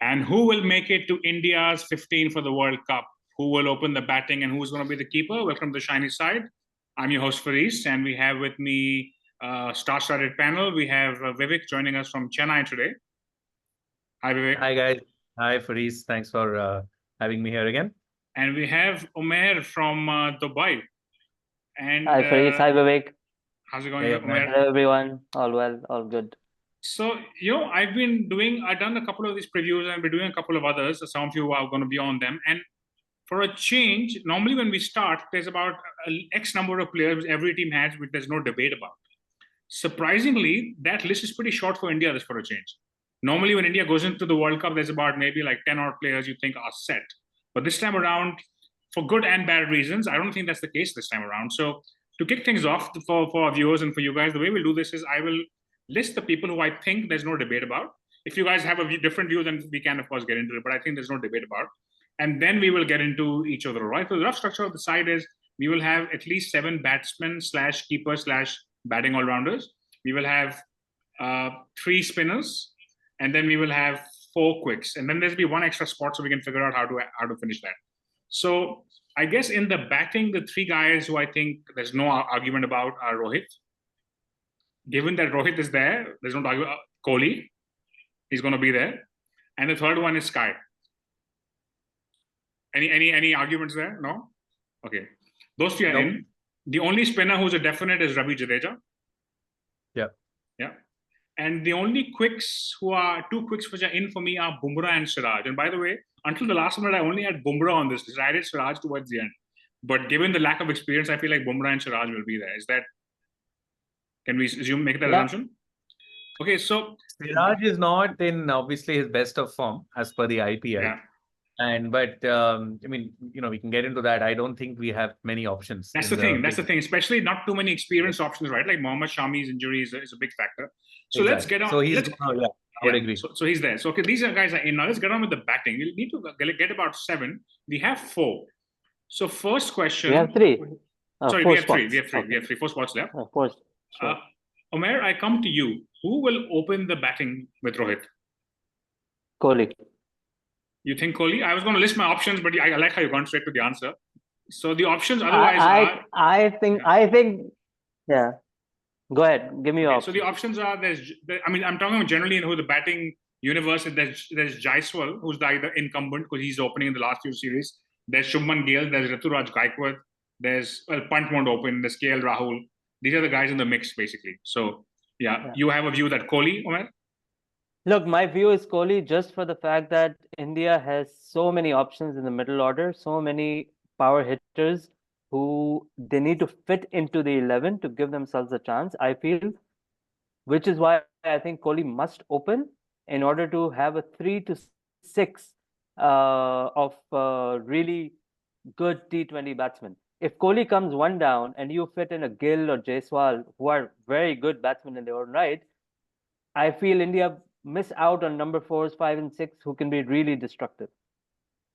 And who will make it to India's 15 for the World Cup? Who will open the batting and who's going to be the keeper? Welcome to the shiny side. I'm your host, Faris, and we have with me star-studded panel. We have Vivek joining us from Chennai today. Hi, Vivek. Hi, guys. Hi, Faris. Thanks for having me here again. And we have Umair from Dubai. And hi, Faris. Hi, Vivek. How's it going, Hey, Umair? Hello, everyone. All well, all good. So, I've done a couple of these previews and we're doing a couple of others. Some of you are going to be on them. And for a change, normally when we start, there's about X number of players every team has, which there's no debate about. Surprisingly, that list is pretty short for India, this for a change. Normally, when India goes into the World Cup, there's about maybe like 10 odd players you think are set. But this time around, for good and bad reasons, I don't think that's the case this time around. So to kick things off for our viewers and for you guys, the way we'll do this is I will list the people who I think there's no debate about. If you guys have a different view, then we can, of course, get into it. But I think there's no debate about. And then we will get into each of the roles. So the rough structure of the side is we will have at least 7 batsmen / keepers / batting all-rounders. We will have 3 spinners. And then we will have 4 quicks. And then there'll be 1 extra spot so we can figure out how to finish that. So I guess in the batting, the 3 guys who I think there's no argument about are Rohit. Given that Rohit is there, there's no argument. Kohli, he's going to be there. And the third one is Sky. Any arguments there? No? Okay. Those 3 are in. The only spinner who's a definite is Ravi Jadeja. Yeah. Yeah. And the only quicks who are 2 quicks which are in for me are Bumrah and Siraj. And by the way, until the last minute, I only had Bumrah on this list. I added Siraj towards the end. But given the lack of experience, I feel like Bumrah and Siraj will be there. Is that, can we make that assumption? Okay, so Siraj is not in obviously his best of form as per the IPL. Yeah. But I mean, we can get into that. I don't think we have many options. That's the thing. That's the thing. Especially not too many experienced options, right? Like Mohammad Shami's injury is a big factor. So let's get on. So he's I would agree. So he's there. So okay, these guys are in. Now let's get on with the batting. We'll need to get about 7. We have 4. So first question. We have 3. Sorry, 4 we have 3. spots. We have 3. We have 3. 4 spots left. 4. Sure. Umair, I come to you. Who will open the batting with Rohit? Kohli. You think Kohli? I was going to list my options, but I like how you've gone straight to the answer. So the options otherwise are... I think, yeah. Go ahead. Give me your options. So the options are, I'm talking generally in who the batting universe is. There's Jaiswal, who's the incumbent because he's opening in the last few series. There's Shubman Gill. There's Rituraj Gaikwad. There's, Pant won't open. There's KL Rahul. These are the guys in the mix, basically. So, yeah. You have a view that Kohli, Umair? Look, my view is Kohli just for the fact that India has so many options in the middle order, so many power hitters who they need to fit into the 11 to give themselves a chance, I feel, which is why I think Kohli must open in order to have a 3 to 6 of really good T20 batsmen. If Kohli comes 1 down and you fit in a Gill or Jaiswal, who are very good batsmen in their own right, I feel India miss out on number 4s, 5 and 6 who can be really destructive.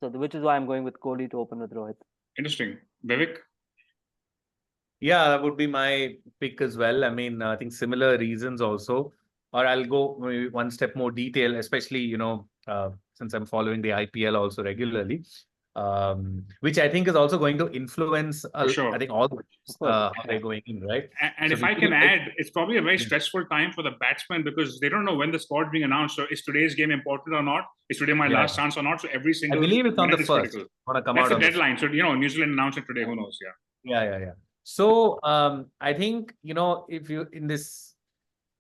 So which is why I'm going with Kohli to open with Rohit. Interesting. Vivek? Yeah, that would be my pick as well. I mean, I think similar reasons also. Or I'll go maybe 1 step more detail, especially, since I'm following the IPL also regularly. Which I think is also going to influence, sure. I think, all how they're going in, right? And so if I can add, it's probably a very stressful time for the batsmen because they don't know when the squad being announced. So is today's game important or not? Is today my last chance or not? So every single... I believe it's on the 1st. That's the deadline. So, New Zealand announced it today. Who knows? Yeah. So, I think, if you, in this,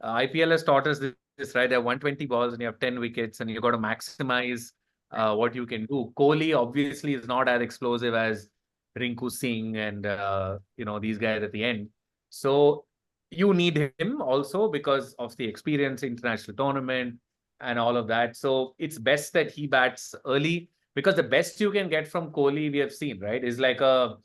IPL has taught us this, right? There are 120 balls and you have 10 wickets and you've got to maximize what you can do. Kohli obviously is not as explosive as Rinku Singh and these guys at the end. So you need him also because of the experience, international tournament and all of that. So it's best that he bats early because the best you can get from Kohli we have seen, right, is like an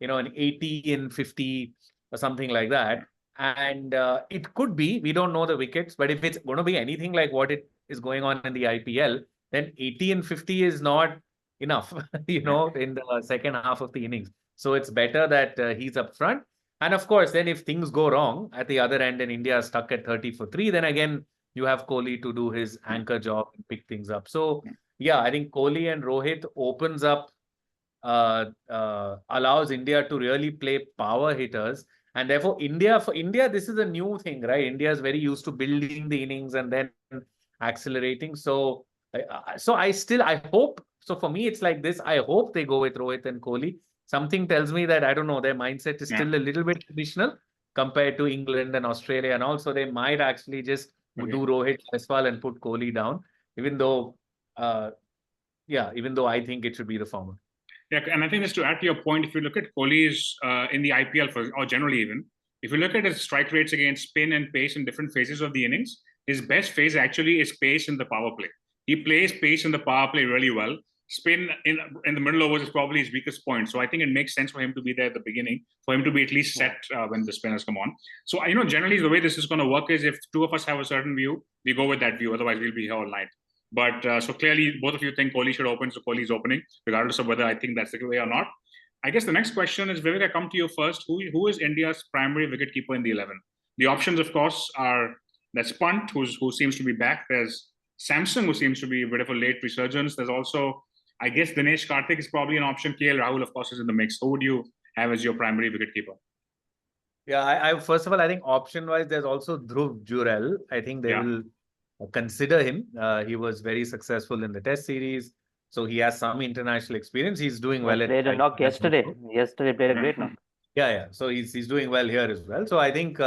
80 in 50 or something like that. And it could be, we don't know the wickets, but if it's going to be anything like what it is going on in the IPL, then 80 and 50 is not enough, in the second half of the innings. So it's better that he's up front. And of course, then if things go wrong at the other end and India is stuck at 30 for 3, then again, you have Kohli to do his anchor job and pick things up. So yeah, I think Kohli and Rohit opens up, allows India to really play power hitters. And therefore, for India, this is a new thing, right? India is very used to building the innings and then accelerating. So, I hope. So for me, it's like this. I hope they go with Rohit and Kohli. Something tells me that, I don't know, their mindset is still a little bit traditional compared to England and Australia. And also, they might actually just do Rohit as well and put Kohli down, even though, even though I think it should be the former. Yeah, and I think just to add to your point, if you look at Kohli's in the IPL, or generally even, if you look at his strike rates against spin and pace in different phases of the innings, his best phase actually is pace in the power play. He plays pace in the power play really well. Spin in the middle overs is probably his weakest point. So I think it makes sense for him to be there at the beginning, for him to be at least set when the spinners come on. So, generally the way this is going to work is if two of us have a certain view, we go with that view. Otherwise, we'll be here all night. But so clearly, both of you think Kohli should open, so Kohli's opening, regardless of whether I think that's the way or not. I guess the next question is, Vivek, I come to you first. Who is India's primary wicketkeeper in the 11? The options, of course, are there's Pant, who seems to be back. There's Samson, who seems to be a bit of a late resurgence. There's also, I guess, Dinesh Karthik is probably an option. KL Rahul, of course, is in the mix. Who would you have as your primary wicketkeeper? Yeah, I first of all, I think option-wise, there's also Dhruv Jurel. I think they will consider him. He was very successful in the Test series, so he has some international experience. He's doing well. Played a knock yesterday. Yesterday played a great knock. Yeah. So he's doing well here as well. So I think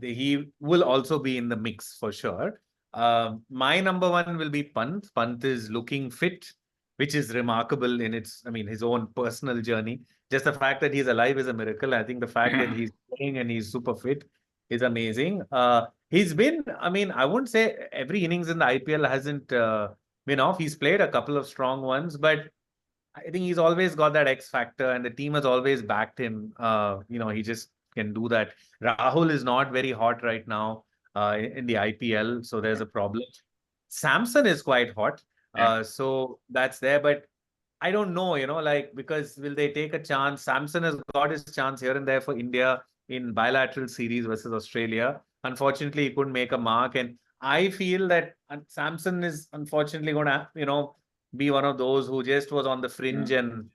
he will also be in the mix for sure. My number one will be Pant. Pant is looking fit, which is remarkable in his own personal journey. Just the fact that he's alive is a miracle. I think the fact that he's playing and he's super fit is amazing. He's been, I wouldn't say every innings in the IPL hasn't been off. He's played a couple of strong ones, but I think he's always got that X factor and the team has always backed him. He just can do that. Rahul is not very hot right now in the IPL, so there's a problem. Samson is quite hot, so that's there, but I don't know, because will they take a chance? Samson has got his chance here and there for India in bilateral series versus Australia. Unfortunately, he couldn't make a mark. And I feel that Samson is unfortunately going to, be one of those who just was on the fringe and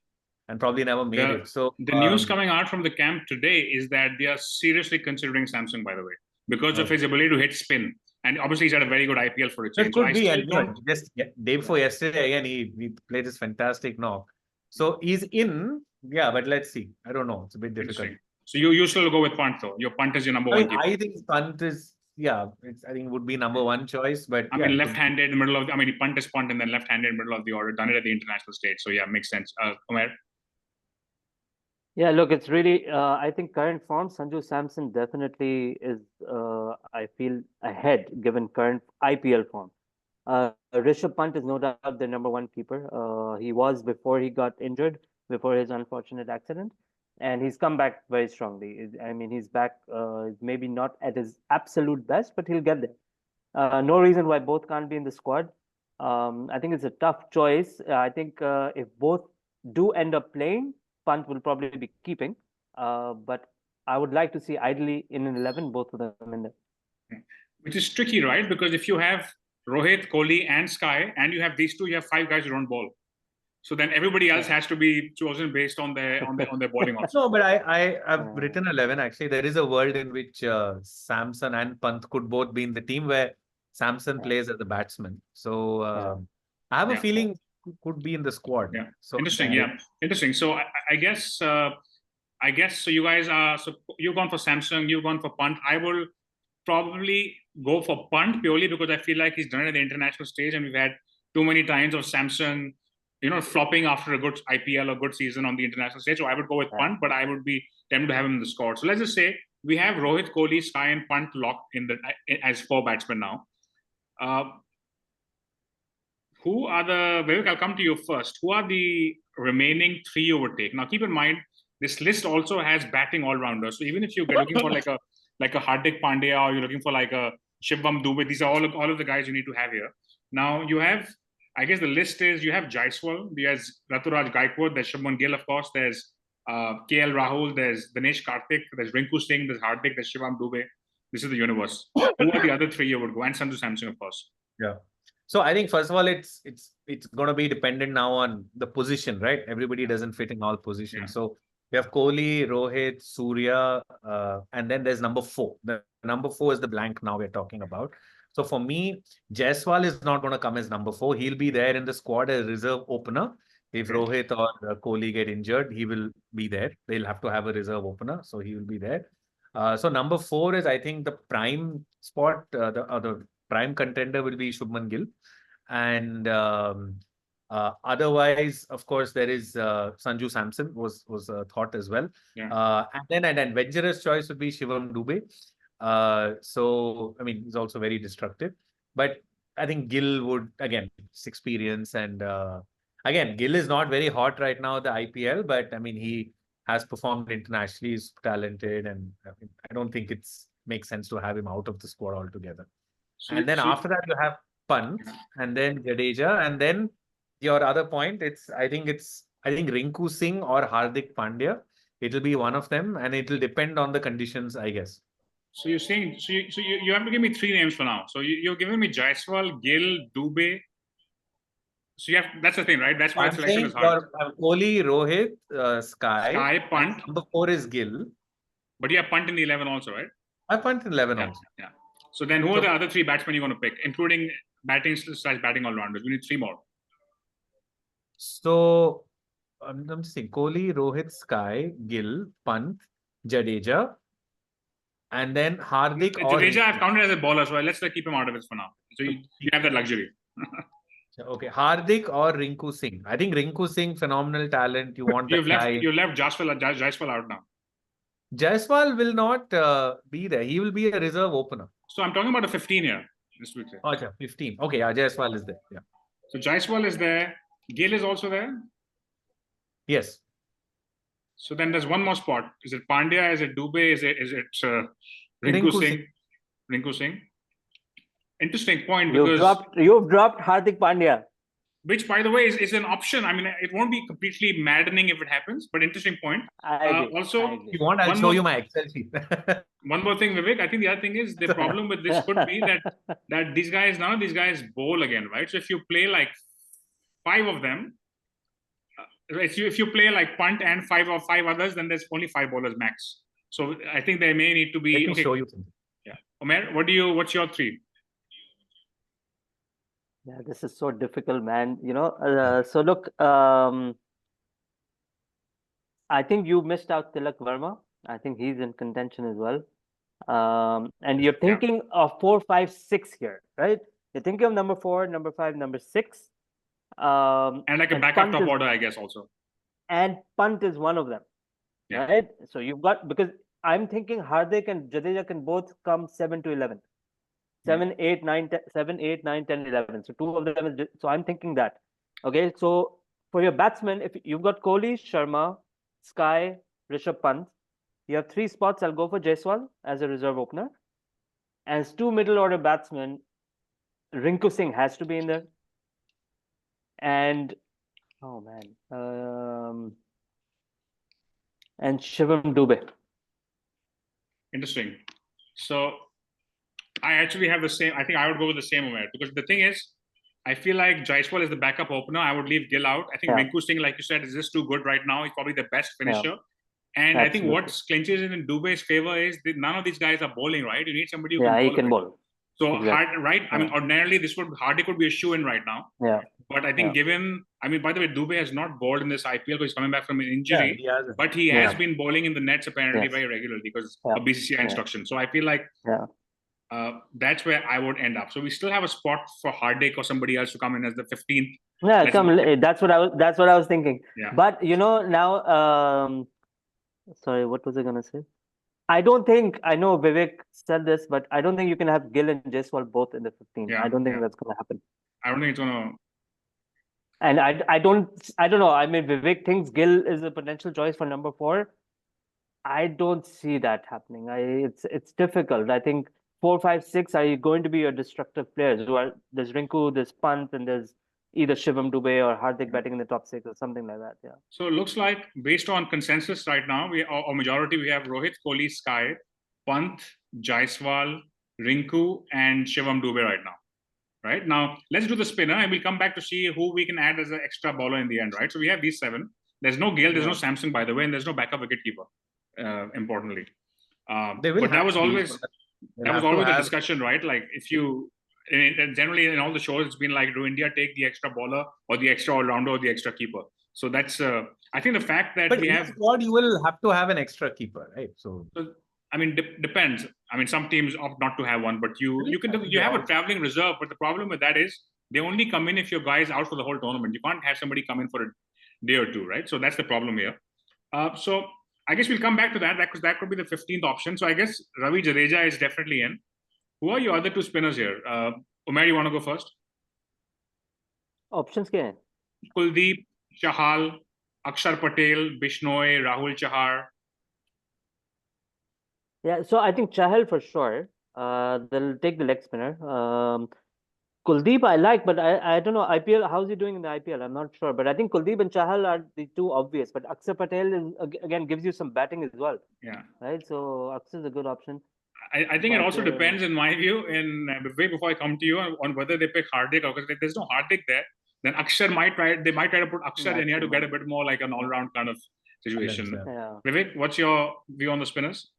probably never made it. So the news coming out from the camp today is that they are seriously considering Samson, by the way, because of his ability to hit spin. And obviously, he's had a very good IPL for a change. It could be. And just day before yesterday, again, he played this fantastic knock. So he's in. Yeah, but let's see. I don't know. It's a bit difficult. So you still go with Pant, though. Your Pant is your number one keeper. I think Pant is, I think would be number one choice. But left-handed in the middle of, Pant is Pant and then left-handed in the middle of the order. Done it at the international stage. So yeah, makes sense. Umair? Yeah, look, it's really, I think current form, Sanju Samson definitely is, I feel, ahead given current IPL form. Rishabh Pant is no doubt the number one keeper. He was before he got injured, before his unfortunate accident. And he's come back very strongly. He's back, maybe not at his absolute best, but he'll get there. No reason why both can't be in the squad. I think it's a tough choice. I think if both do end up playing, Pant will probably be keeping. But I would like to see ideally in an 11, both of them in there. Which is tricky, right? Because if you have Rohit, Kohli and Sky, and you have these two, you have 5 guys who don't bowl. So then everybody else has to be chosen based on their bowling options. No, but I've written 11 actually. There is a world in which Samson and Pant could both be in the team where Samson plays as a batsman. So I have a feeling could be in the squad. Yeah. So Interesting. So I guess so. You guys are you've gone for Samson, you've gone for Pant. I will probably go for Pant purely because I feel like he's done it at the international stage, and we've had too many times of Samson, flopping after a good IPL or good season on the international stage. So I would go with Pant, but I would be tempted to have him in the squad. So let's just say we have Rohit, Kohli, Sky, and Pant locked in as 4 batsmen now. Who are Vivek, I'll come to you first. Who are the remaining 3 you would take? Now, keep in mind, this list also has batting all-rounders. So even if you're looking for like a Hardik Pandya, or you're looking for like a Shivam Dubey, these are all of the guys you need to have here. Now, you have, I guess the list is, you have Jaiswal, there's Raturaj Gaikwad, there's Shubman Gill, of course, there's KL Rahul, there's Dinesh Karthik, there's Rinku Singh, there's Hardik, there's Shivam Dubey. This is the universe. Who are the other three you would go? And Sanju Samson, of course. Yeah. So I think first of all, it's going to be dependent now on the position, right? Everybody doesn't fit in all positions. Yeah. So we have Kohli, Rohit, Surya, and then there's number 4. The number 4 is the blank now we're talking about. So for me, Jaiswal is not going to come as number 4. He'll be there in the squad as reserve opener. If Rohit or Kohli get injured, he will be there. They'll have to have a reserve opener, so he will be there. So number 4 is, I think, the prime spot. The prime contender will be Shubman Gill. And otherwise, of course, there is Sanju Samson was thought as well. Yeah. And then an adventurous choice would be Shivam Dube. So, I mean, he's also very destructive. But I think Gill would, again, his experience. And again, Gill is not very hot right now, the IPL. But, I mean, he has performed internationally. He's talented. And I don't think it's makes sense to have him out of the squad altogether. So, and then after that, you have Pant, and then Jadeja, and then your other point, I think Rinku Singh or Hardik Pandya. It'll be one of them, and it'll depend on the conditions, I guess. So you're saying, you have to give me 3 names for now. So you're giving me Jaiswal, Gill, Dube. So that's the thing, right? That's why selection is hard. Kohli, Rohit, Sky, Pant. Number 4 is Gill. But you have Pant in the 11 also, right? I Pant in 11 also. Yeah. So then who are the other 3 batsmen you're going to pick, including batting all-rounders? We need 3 more. So I'm just saying Kohli, Rohit, Sky, Gill, Pant, Jadeja, and then Hardik. Jadeja I've counted as a bowler, so let's keep him out of it for now. So you have that luxury. Okay, Hardik or Rinku Singh. I think Rinku Singh, phenomenal talent. You want you left Jaiswal out now. Jaiswal will not be there. He will be a reserve opener. So I'm talking about a 15 here. This week. Oh, 15. Okay, yeah, Jaiswal is there. Yeah. So Jaiswal is there. Gill is also there. Yes. So then there's one more spot. Is it Pandya? Is it Dube? Is it Rinku Singh? Rinku Singh. Interesting point. You've dropped Hardik Pandya. Which, by the way, is an option. I mean, it won't be completely maddening if it happens, but interesting point. Also, if you want, I'll show you my Excel sheet. One more thing, Vivek. I think the other thing is the problem with this could be that these guys bowl again, right? So if you play like 5 of them, if you play like Pant and 5 others, then there's only 5 bowlers max. So I think there may need to be. Let me show you something. Yeah, Umair, what's your 3? Yeah, this is so difficult, man. So look, I think you missed out Tilak Verma. I think he's in contention as well. And you're thinking of 4, 5, 6 here, right? You're thinking of number 4, number 5, number 6. And like a backup top order, I guess, also. And Pant is one of them, right? So you've got, because I'm thinking Hardik and Jadeja can both come 7 to 11. 7, 8, 9, 10, 11. So 2 of them is, so I'm thinking that. Okay, so for your batsmen, if you've got Kohli, Sharma, Sky, Rishabh Pant, you have 3 spots. I'll go for Jaiswal as a reserve opener. As 2 middle order batsmen, Rinku Singh has to be in there. And and Shivam Dube. Interesting. So I actually have the same. I think I would go with the same Umair, because the thing is, I feel like Jaiswal is the backup opener. I would leave Gill out. I think Rinku Singh, like you said, is just too good right now. He's probably the best finisher. And I think what clinches in Dube's favor is that none of these guys are bowling, right? You need somebody who can bowl. So I mean, ordinarily Hardik would be a shoe-in right now. Yeah. But I think given, I mean, by the way, Dube has not bowled in this IPL because he's coming back from an injury. But he has been bowling in the nets apparently very regularly because of BCCI instruction. So I feel like that's where I would end up. So we still have a spot for Hardik or somebody else to come in as the 15th. Yeah, that's what I was thinking. Yeah. But now, sorry, what was I gonna say? I don't think, I know Vivek said this, but I don't think you can have Gill and Jaiswal both in the 15. I don't think that's gonna happen. I don't think it's gonna. And I don't know. I mean, Vivek thinks Gill is a potential choice for number 4. I don't see that happening. It's difficult. I think 4, 5, 6 are going to be your destructive players. There's Rinku, there's Pant, and there's either Shivam Dube or Hardik batting in the top 6 or something like that. Yeah. So it looks like, based on consensus right now, or majority, we have Rohit, Kohli, Sky, Pant, Jaiswal, Rinku, and Shivam Dube right now. Right now, let's do the spinner, and we'll come back to see who we can add as an extra bowler in the end. Right. So we have these 7. There's no Gale, there's no Samson, by the way, and there's no backup wicketkeeper. Importantly, but that was always the discussion, right? Like if you generally in all the shows, it's been like, do India take the extra bowler or the extra all-rounder or the extra keeper? So that's I think the fact that we have squad, you will have to have an extra keeper, right? So I mean, depends. I mean, some teams opt not to have one, but you have a traveling reserve. But the problem with that is they only come in if your guy is out for the whole tournament. You can't have somebody come in for a day or two, right? So that's the problem here. So I guess we'll come back to that because that could be the 15th option. So I guess Ravi Jadeja is definitely in. Who are your other 2 spinners here? Umair, you want to go first? Options kya hai? Kuldeep, Chahal, Akshar Patel, Bishnoi, Rahul Chahar. Yeah, so I think Chahal for sure. They'll take the leg spinner. Kuldeep I like, but I don't know IPL. How's he doing in the IPL? I'm not sure, but I think Kuldeep and Chahal are the 2 obvious. But Akshar Patel is, again gives you some batting as well. Yeah. Right. So Akshar is a good option. I think it also depends, in my view, before I come to you, on whether they pick Hardik, or because if there's no Hardik there, then Akshar might try to put Akshar in here to get a bit more like an all-round kind of situation. Yeah. Vivek, what's your view on the spinners?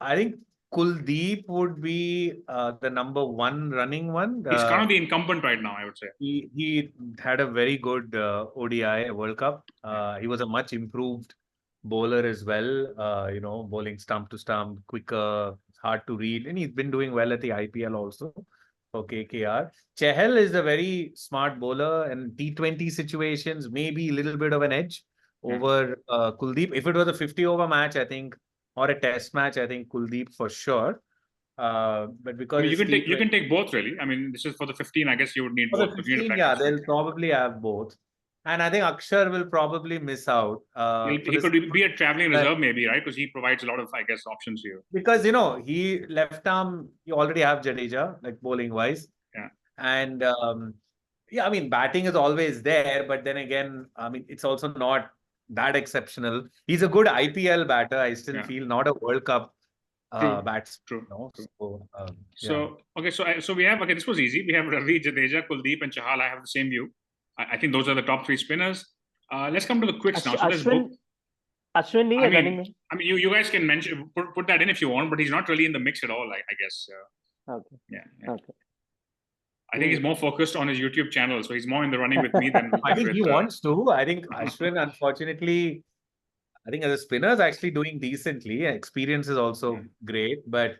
I think Kuldeep would be the number 1 running one. He's kind of the incumbent right now, I would say. He had a very good ODI World Cup. He was a much improved bowler as well. Bowling stump to stump, quicker, hard to read, and he's been doing well at the IPL also for KKR. Chahal is a very smart bowler, and T20 situations maybe a little bit of an edge over Kuldeep. If it was a 50-over match, I think, or a test match, I think Kuldeep for sure. But because you can take both, really. I mean, this is for the 15. I guess you would need both. The 15, yeah, they'll probably have both. And I think Akshar will probably miss out. He could be a traveling reserve, maybe, right? Because he provides a lot of, I guess, options here. Because, he left arm, you already have Jadeja, like bowling wise. Yeah. And yeah, I mean, batting is always there. But then again, I mean, it's also not that exceptional. He's a good IPL batter. I still feel, not a World Cup batsman. True. So, okay, so we have, this was easy. We have Ravi, Jadeja, Kuldeep, and Chahal. I have the same view. I think those are the top 3 spinners. Let's come to the quicks now. So Ashwin, I mean, you guys can mention put that in if you want, but he's not really in the mix at all. I guess. Okay. Yeah. Okay. I think he's more focused on his YouTube channel, so he's more in the running with me than. I think he wants to. I think Ashwin, unfortunately, I think as a spinner is actually doing decently. Experience is also great, but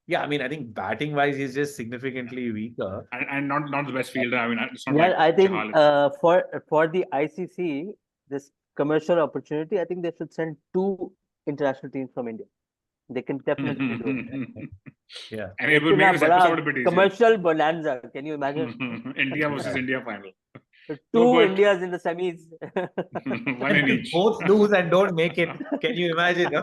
yeah, I mean, I think batting wise, he's just significantly weaker and not the best fielder. I mean, it's not I think for the ICC, this commercial opportunity, I think they should send 2 international teams from India. They can definitely do it. Yeah, and it will make this episode a bit easier. Commercial bonanza. Can you imagine? India versus India final. So 2 Indias in the semis. 1 in each. Both lose and don't make it. Can you imagine?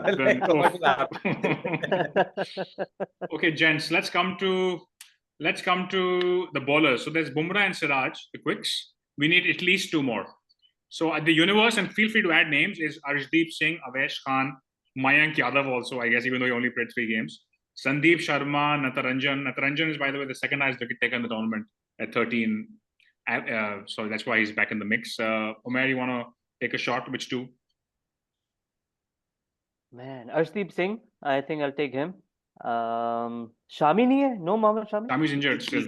Okay, gents, let's come to the bowlers. So there's Bumrah and Siraj, the quicks. We need at least 2 more. So at the universe, and feel free to add names, is Arshdeep Singh, Avesh Khan, Mayank Yadav also, I guess, even though he only played 3 games. Sandeep Sharma, Natarajan. Natarajan is, by the way, the second highest wicket taker in the tournament at 13. So that's why he's back in the mix. Umair, you want to take a shot? Which 2? Man, Arshdeep Singh. I think I'll take him. Shami nahi hai? No Mohammad Shami? Shami's injured still.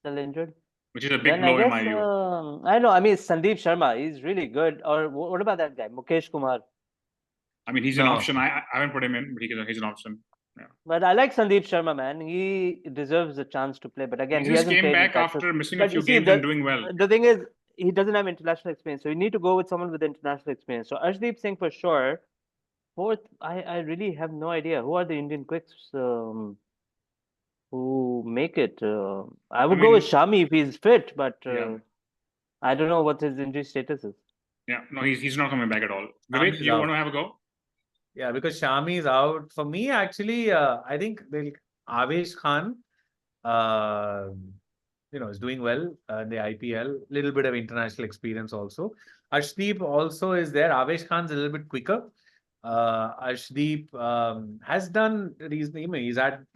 Still injured. Which is a big blow in my view. I know. I mean, Sandeep Sharma. He's really good. Or what about that guy, Mukesh Kumar? I mean, he's an option. I haven't put him in, but he's an option. Yeah. But I like Sandeep Sharma, man. He deserves a chance to play. But again, he just came back after missing a few games and doing well. The thing is, he doesn't have international experience. So you need to go with someone with international experience. So Arshdeep Singh for sure. 4th, I really have no idea. Who are the Indian quicks who make it? I would go with Shami if he's fit, but I don't know what his injury status is. Yeah, no, he's not coming back at all. Vivek, you want to have a go? Yeah, because Shami is out. For me, actually, I think Avesh Khan, is doing well in the IPL. Little bit of international experience also. Arshdeep also is there. Avesh Khan's a little bit quicker. Arshdeep has done reasonably. He's had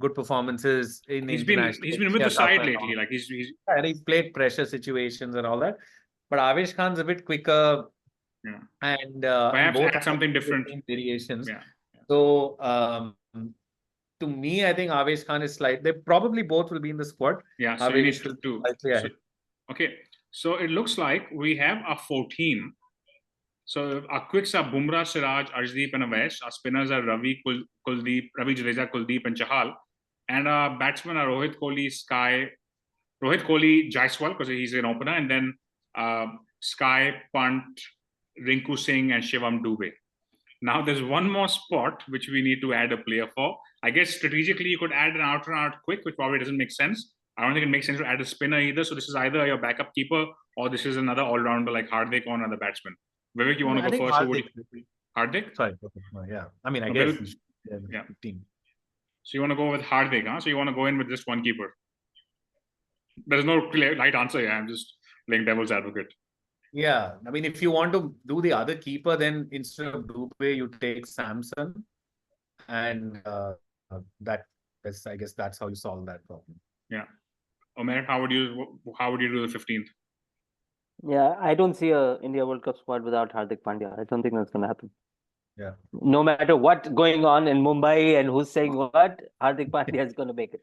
good performances in He's international been with the Asia Cup side and lately. all. Like he's And he's played pressure situations and all that. But Avesh Khan's a bit quicker, yeah. and Perhaps both add have something different. different variations. Yeah. So to me, I think Avesh Khan is slight. They probably both will be in the squad. Yeah. So you need Avesh will be two. slightly ahead. Okay. So it looks like we have a 14. So our quicks are Bumrah, Siraj, Arshdeep, and Avesh. Our spinners are Ravi, Kuldeep, Ravi Jadeja, Kuldeep, and Chahal. And our batsmen are Rohit Kohli, Jaiswal, because he's an opener, and then Sky, Pant, Rinku Singh, and Shivam Dubey. Now there's one more spot which we need to add a player for. I guess strategically you could add an out and out quick, which probably doesn't make sense. I don't think it makes sense to add a spinner either. So this is either your backup keeper or this is another all-rounder like Hardik or another batsman. Vivek, you want to I go think first? Hardik. Hardik? Sorry. Yeah. I mean, I No, guess Vivek, he should be in the team. So you want to go with Hardik, huh? So you want to go in with just one keeper. There's no clear right answer here. I'm just playing devil's advocate. Yeah, I mean, if you want to do the other keeper, then instead of Dubey, you take Samson, and I guess that's how you solve that problem. Yeah, Umair, how would you do the 15th? Yeah, I don't see a India World Cup squad without Hardik Pandya. I don't think that's going to happen. Yeah. No matter what's going on in Mumbai and who's saying what, Hardik Pandya is going to make it.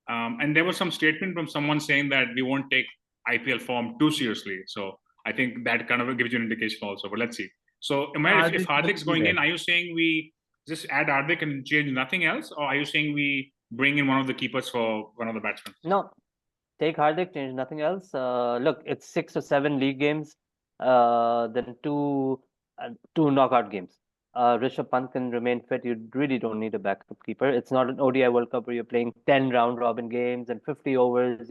And there was some statement from someone saying that we won't take IPL form too seriously. So I think that kind of gives you an indication also. But let's see. So Umair, if Hardik's going in, are you saying we just add Hardik and change nothing else, or are you saying we bring in one of the keepers for one of the batsmen? No, take Hardik, change nothing else. Look, it's 6 or 7 league games, then two knockout games. Rishabh Pant can remain fit. You really don't need a backup keeper. It's not an ODI World Cup where you're playing 10 round robin games and 50 overs.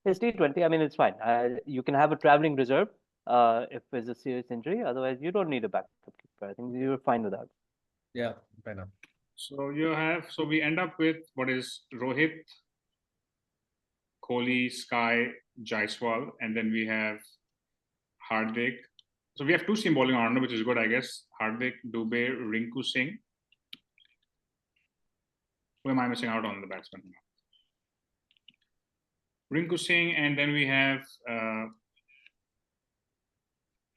It's T20. I mean, it's fine. You can have a traveling reserve if there's a serious injury. Otherwise, you don't need a backup keeper. I think you're fine with that. Yeah, fair enough. So we end up with what is Rohit, Kohli, Sky, Jaiswal, and then we have Hardik. So we have two seam bowling on, which is good, I guess. Hardik, Dubey, Rinku Singh. Who am I missing out on the batsman? Rinku Singh, and then we have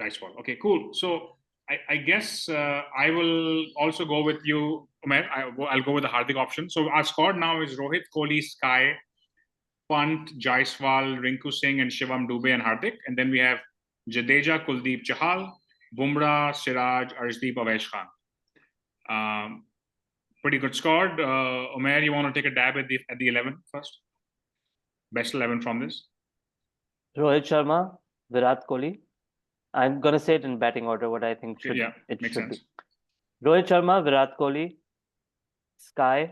Jaiswal. Okay, cool. So I guess I will also go with you, Umair. I'll go with the Hardik option. So our squad now is Rohit, Kohli, Sky, Pant, Jaiswal, Rinku Singh, and Shivam Dubey and Hardik. And then we have Jadeja, Kuldeep, Chahal, Bumrah, Siraj, Arshdeep, Avesh Khan. Pretty good squad. Umair, you want to take a dab at the 11 first? Best 11 from this? Rohit Sharma, Virat Kohli. I'm going to say it in batting order, what I think it makes should sense. be. Rohit Sharma, Virat Kohli, Sky,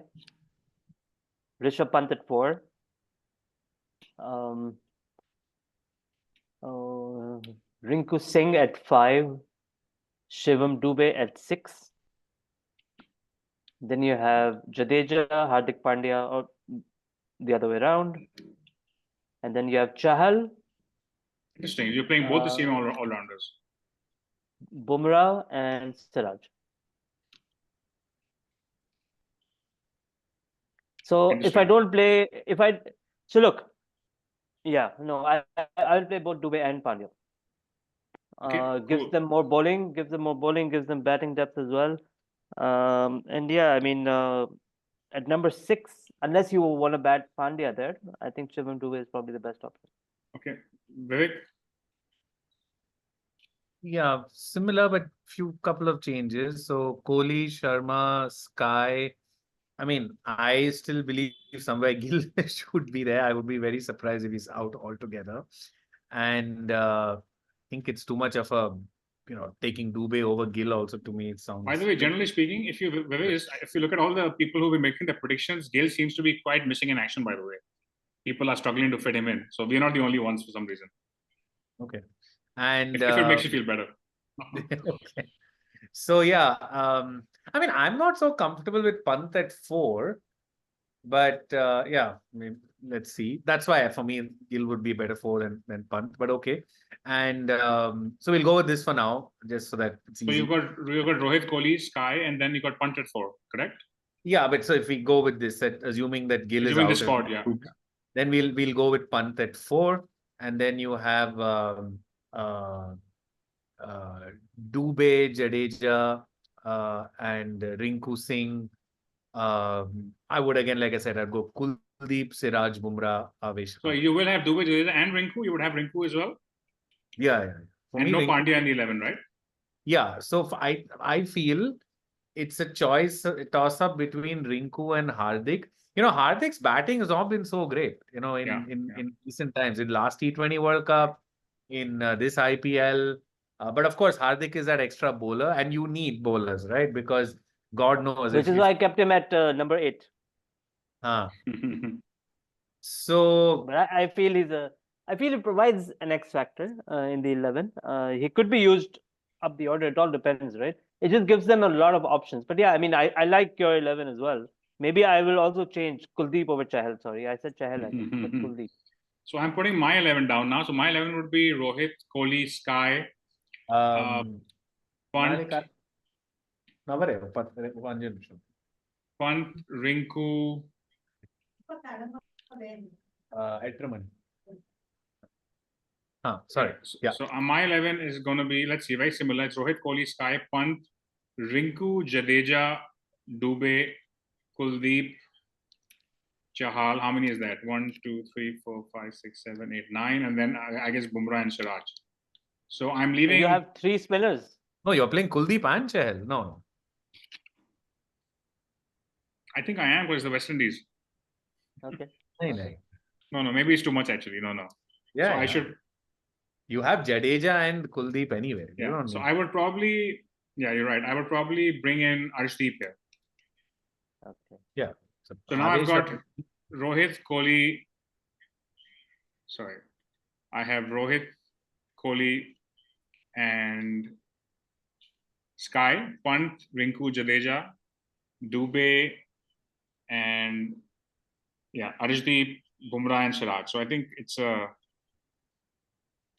Rishabh Pant at 4. Rinku Singh at 5. Shivam Dubey at 6. Then you have Jadeja, Hardik Pandya, or the other way around. And then you have Chahal. Interesting. You're playing both the same all-rounders. Bumrah and Siraj. So if I don't play, so look, I'll play both Dubey and Pandya. Gives them more bowling, gives them batting depth as well. And yeah, I mean, at number 6, unless you want to bat Pandya there, I think Shivam Dubey is probably the best option. Okay, Vivek. Yeah, similar, but couple of changes. So Kohli, Sharma, Sky. I mean, I still believe somewhere Gill should be there. I would be very surprised if he's out altogether. And I think it's too much of a, taking Dubey over Gill also to me. It sounds. By the way, generally speaking, if you look at all the people who were making the predictions, Gill seems to be quite missing in action, by the way. People are struggling to fit him in. So we're not the only ones for some reason. Okay. And if it makes you feel better. Okay. So yeah, I mean, I'm not so comfortable with Pant at 4. But yeah, I mean, let's see. That's why for me, Gill would be better for than Pant. But okay, and so we'll go with this for now, just so that it's So easy. you've got Rohit Kohli, Sky, and then you got Pant at 4, correct? Yeah, but so if we go with this, assuming that Gill is Assuming this out, squad, yeah. then we'll go with Pant at 4, and then you have uh, Dubey, Jadeja, and Rinku Singh. I would again, like I said, I'd go Kuldeep, Siraj, Bumrah, Avesh. So you will have Dubey, Jadeja, and Rinku. You would have Rinku as well. Yeah. For and me, no Rinku, Pandya in the 11, right? yeah. So I feel it's a choice, a toss up between Rinku and Hardik. Hardik's batting has not been so great. In recent times, in last T20 World Cup, in this IPL. But of course, Hardik is that extra bowler, and you need bowlers, right? Because God knows Which is why I kept him at number 8. So, But I feel I feel he provides an X factor in the 11. He could be used up the order. It all depends, right? It just gives them a lot of options. But yeah, I mean, I like your 11 as well. Maybe I will also change Kuldeep over Chahal. Sorry, I said Chahal, I think, but Kuldeep. So I'm putting my 11 down now. So my 11 would be Rohit, Kohli, Sky, Pant, Rinku. Sorry. Yeah. So my 11 is going to be, let's see, very similar. It's Rohit, Kohli, Sky, Pant, Rinku, Jadeja, Dubey, Kuldeep, Chahal. How many is that? 1, 2, 3, 4, 5, 6, 7, 8, 9. And then I guess Bumrah and Siraj. So I'm leaving. You have 3 spinners. No, you're playing Kuldeep and Chahal. No. I think I am because it's the West Indies. Okay. No, maybe it's too much actually. No. Yeah. So I should. You have Jadeja and Kuldeep anyway. Yeah. So I would probably. Yeah, you're right. I would probably bring in Arshdeep here. Okay. Yeah. So now I've got Rohit, Kohli. Sorry. I have Rohit, Kohli, and Sky, Pant, Rinku, Jadeja, Dubey, and Arshdeep, Bumrah, and Siraj. So I think it's I'm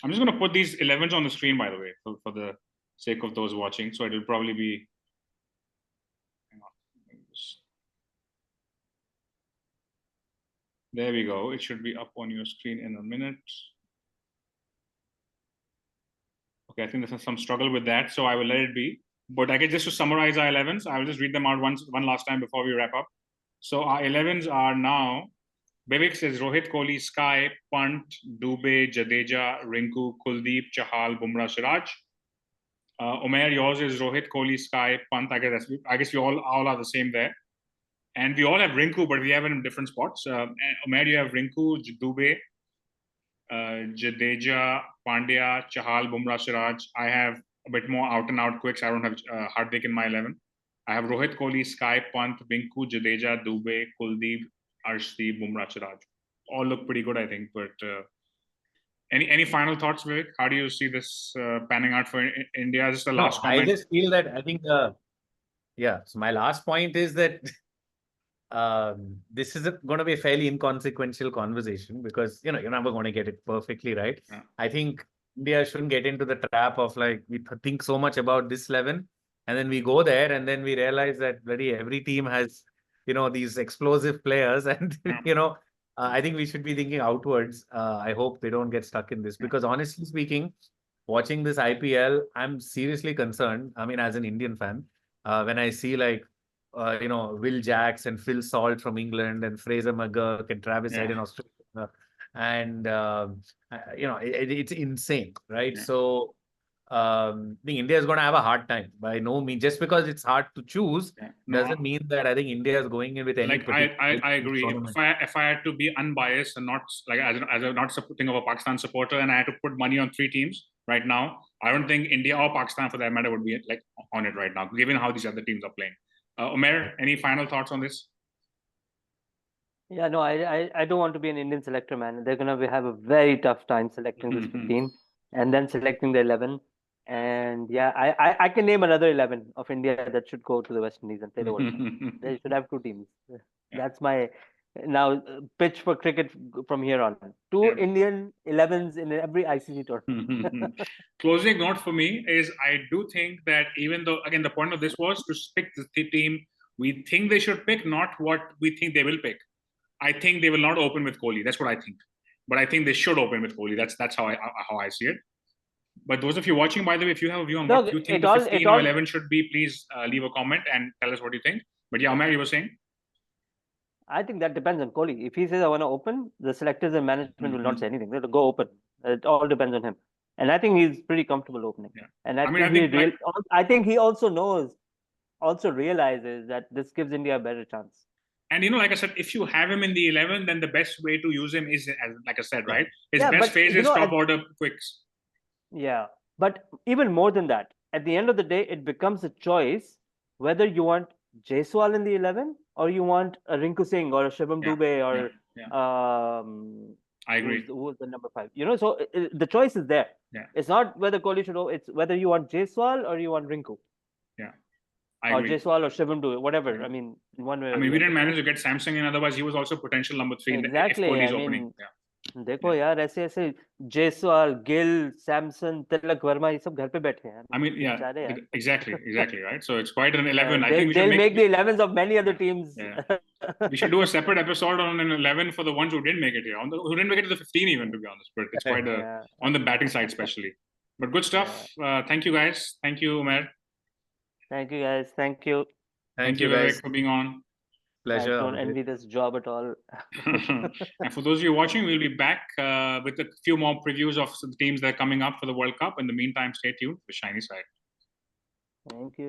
just going to put these 11s on the screen, by the way, for the sake of those watching. So it will probably be. Hang on. There we go. It should be up on your screen in a minute. Okay, I think there's some struggle with that, so I will let it be. But I guess just to summarize our 11s, I will just read them out one last time before we wrap up. So our 11s are now, Vivek says Rohit, Kohli, Sky, Pant, Dubey, Jadeja, Rinku, Kuldeep, Chahal, Bumrah, Siraj. Umair, yours is Rohit, Kohli, Sky, Pant. I guess we all are the same there. And we all have Rinku, but we have it in different spots. Umair, you have Rinku, Dubey, Jadeja, Pandya, Chahal, Bumrah, Siraj. I have a bit more out and out quicks. I don't have Hardik in my 11. I have Rohit, Kohli, Sky, Pant, Rinku, Jadeja, Dubey, Kuldeep, Arshdeep, Bumrah, Siraj. All look pretty good, I think. But any final thoughts, Vivek? How do you see this panning out for India? This is the last comment. I just feel that I think so my last point is that this is going to be a fairly inconsequential conversation because you're never going to get it perfectly right. Yeah. I think India shouldn't get into the trap of like we think so much about this 11 and then we go there and then we realize that every team has these explosive players and I think we should be thinking outwards. I hope they don't get stuck in this because honestly speaking, watching this IPL, I'm seriously concerned. I mean, as an Indian fan, when I see like Will Jacks and Phil Salt from England and Fraser McGurk and Travis Head in Australia. And, it's insane, right? Yeah. So I think India is going to have a hard time by no means. Just because it's hard to choose doesn't mean that I think India is going in with any. Like I agree. If I had to be unbiased and not like as a not supporting of a Pakistan supporter, and I had to put money on 3 teams right now, I don't think India or Pakistan for that matter would be like on it right now, given how these other teams are playing. Umair, any final thoughts on this? Yeah, no, I don't want to be an Indian selector, man. They're gonna have a very tough time selecting this 15 and then selecting the 11. And yeah, I can name another 11 of India that should go to the West Indies and play the World Cup. They should have 2 teams. That's my now pitch for cricket from here on. Two Yeah. Indian 11s in every ICC tournament. Closing note for me is I do think that even though, again, the point of this was to pick the team we think they should pick, not what we think they will pick. I think they will not open with Kohli. That's what I think. But I think they should open with Kohli. That's how I see it. But those of you watching, by the way, if you have a view on what you think the 15 or 11 should be, please leave a comment and tell us what you think. But yeah, Umair, you were saying? I think that depends on Kohli. If he says I want to open, the selectors and management will not say anything. They'll go open. It all depends on him. And I think he's pretty comfortable opening. Yeah. And I think he also realizes that this gives India a better chance. And like I said, if you have him in the 11, then the best way to use him is, like I said, right? His best phase is top order quicks. Yeah. But even more than that, at the end of the day, it becomes a choice whether you want Jaiswal in the 11 or you want a Rinku Singh or a Shivam Dubey or I agree. Who's the number 5? So the choice is there. Yeah. It's not whether Kohli should. It's whether you want Jaiswal or you want Rinku. Yeah. Or Jaiswal or Shivam Dubey, whatever. I mean, in one way. We didn't manage to get Samsung in. Otherwise, he was also potential number 3 exactly. in the opening. Yeah. देखो यार ऐसे Jaiswal, Gill, Samson, Tilak Verma ये सब घर पे बैठे हैं. Exactly, right. So it's quite an 11. I think they'll make the 11s of many other teams. Yeah. We should do a separate episode on an 11 for the ones who didn't make it here, who didn't make it to the 15 even, to be honest. But it's quite on the batting side especially. But good stuff. Thank you guys. Thank you, Umair. Thank you guys. Thank you. Thank you, Vivek, for being on. Pleasure. I don't envy this job at all. And for those of you watching, we'll be back with a few more previews of the teams that are coming up for the World Cup. In the meantime, stay tuned for Shiny Side. Thank you.